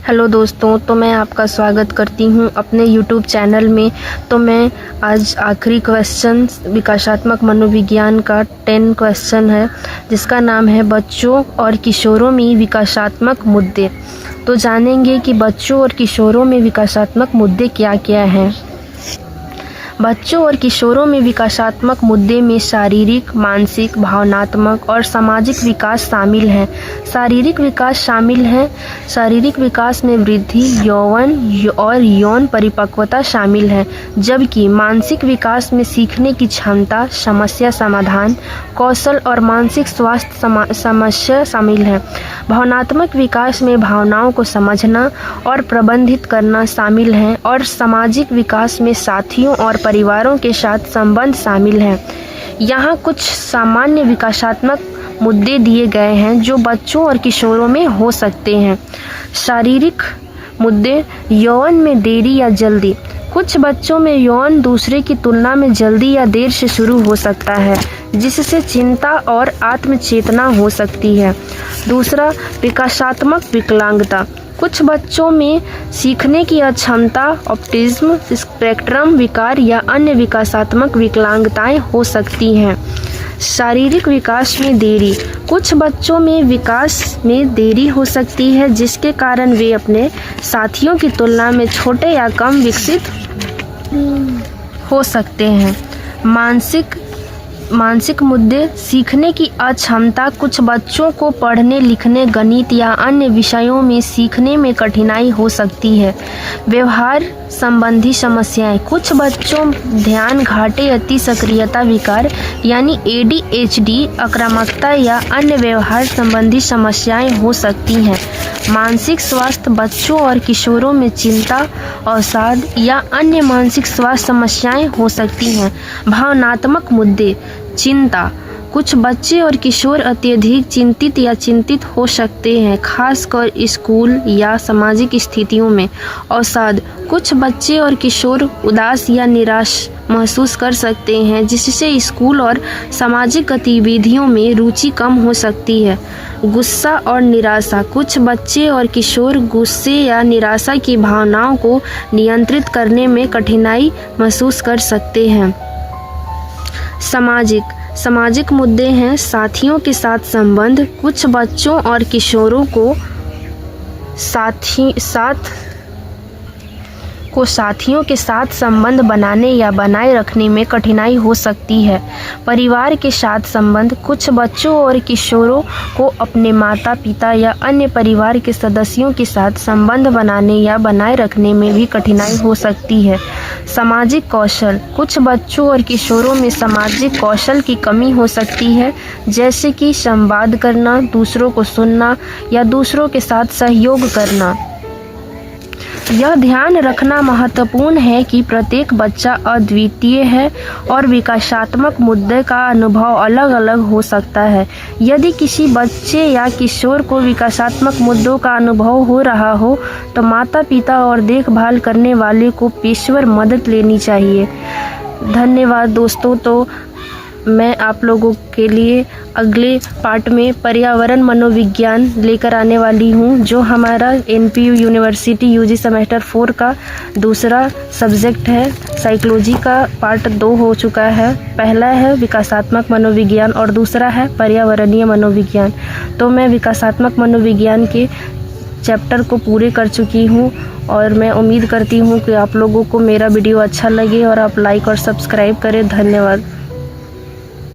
Hello दोस्तों, तो मैं आपका स्वागत करती हूं अपने YouTube चैनल में। तो मैं आज आखिरी क्वेश्चन विकासात्मक मनोविज्ञान का 10 क्वेश्चन है, जिसका नाम है बच्चों और किशोरों में विकासात्मक मुद्दे। तो जानेंगे कि बच्चों और किशोरों में विकासात्मक मुद्दे क्या क्या हैं। बच्चों और किशोरों में विकासात्मक मुद्दे में शारीरिक, मानसिक, भावनात्मक और सामाजिक विकास शामिल हैं। शारीरिक विकास शामिल है। शारीरिक विकास में वृद्धि, यौवन और यौन परिपक्वता शामिल है, जबकि मानसिक विकास में सीखने की क्षमता, समस्या समाधान, कौशल और मानसिक स्वास्थ्य समस्या शामिल है। भावनात्मक विकास में भावनाओं को समझना और प्रबंधित करना शामिल है, और सामाजिक विकास में साथियों और परिवारों के साथ संबंध शामिल है। यहाँ कुछ सामान्य विकासात्मक मुद्दे दिए गए हैं जो बच्चों और किशोरों में हो सकते हैं। शारीरिक मुद्दे, यौवन में देरी या जल्दी। कुछ बच्चों में यौवन दूसरे की तुलना में जल्दी या देर से शुरू हो सकता है, जिससे चिंता और आत्मचेतना हो सकती है। दूसरा, विकासात्मक विकलांगता। कुछ बच्चों में सीखने की अक्षमता, ऑटिज्म स्पेक्ट्रम विकार या अन्य विकासात्मक विकलांगताएं हो सकती हैं। शारीरिक विकास में देरी। कुछ बच्चों में विकास में देरी हो सकती है, जिसके कारण वे अपने साथियों की तुलना में छोटे या कम विकसित हो सकते हैं। मानसिक मुद्दे, सीखने की अक्षमता। कुछ बच्चों को पढ़ने, लिखने, गणित या अन्य विषयों में सीखने में कठिनाई हो सकती है। व्यवहार संबंधी समस्याएं। कुछ बच्चों ध्यान घाटे, अति सक्रियता विकार यानी ADHD, आक्रामकता या अन्य व्यवहार संबंधी समस्याएं हो सकती हैं। मानसिक स्वास्थ्य। बच्चों और किशोरों में चिंता, अवसाद या अन्य मानसिक स्वास्थ्य समस्याएं हो सकती हैं। भावनात्मक मुद्दे, चिंता। कुछ बच्चे और किशोर अत्यधिक चिंतित या चिंतित हो सकते हैं, खासकर स्कूल या सामाजिक स्थितियों में। अवसाद। कुछ बच्चे और किशोर उदास या निराश महसूस कर सकते हैं, जिससे स्कूल और सामाजिक गतिविधियों में रुचि कम हो सकती है। गुस्सा और निराशा। कुछ बच्चे और किशोर गुस्से या निराशा की भावनाओं को नियंत्रित करने में कठिनाई महसूस कर सकते हैं। सामाजिक मुद्दे हैं साथियों के साथ संबंध। कुछ बच्चों और किशोरों को साथियों के साथ संबंध बनाने या बनाए रखने में कठिनाई हो सकती है। परिवार के साथ संबंध। कुछ बच्चों और किशोरों को अपने माता पिता या अन्य परिवार के सदस्यों के साथ संबंध बनाने या बनाए रखने में भी कठिनाई हो सकती है। सामाजिक कौशल। कुछ बच्चों और किशोरों में सामाजिक कौशल की कमी हो सकती है, जैसे कि संवाद करना, दूसरों को सुनना या दूसरों के साथ सहयोग करना। यह ध्यान रखना महत्वपूर्ण है कि प्रत्येक बच्चा अद्वितीय है और विकासात्मक मुद्दे का अनुभव अलग अलग हो सकता है। यदि किसी बच्चे या किशोर को विकासात्मक मुद्दों का अनुभव हो रहा हो, तो माता पिता और देखभाल करने वाले को पेशेवर मदद लेनी चाहिए। धन्यवाद दोस्तों। तो मैं आप लोगों के लिए अगले पार्ट में पर्यावरण मनोविज्ञान लेकर आने वाली हूँ, जो हमारा NPU यूनिवर्सिटी UG सेमेस्टर 4 का दूसरा सब्जेक्ट है। साइकोलॉजी का पार्ट 2 हो चुका है। पहला है विकासात्मक मनोविज्ञान और दूसरा है पर्यावरणीय मनोविज्ञान। तो मैं विकासात्मक मनोविज्ञान के चैप्टर को पूरे कर चुकी हूँ, और मैं उम्मीद करती हूँ कि आप लोगों को मेरा वीडियो अच्छा लगे और आप लाइक और सब्सक्राइब करें। धन्यवाद।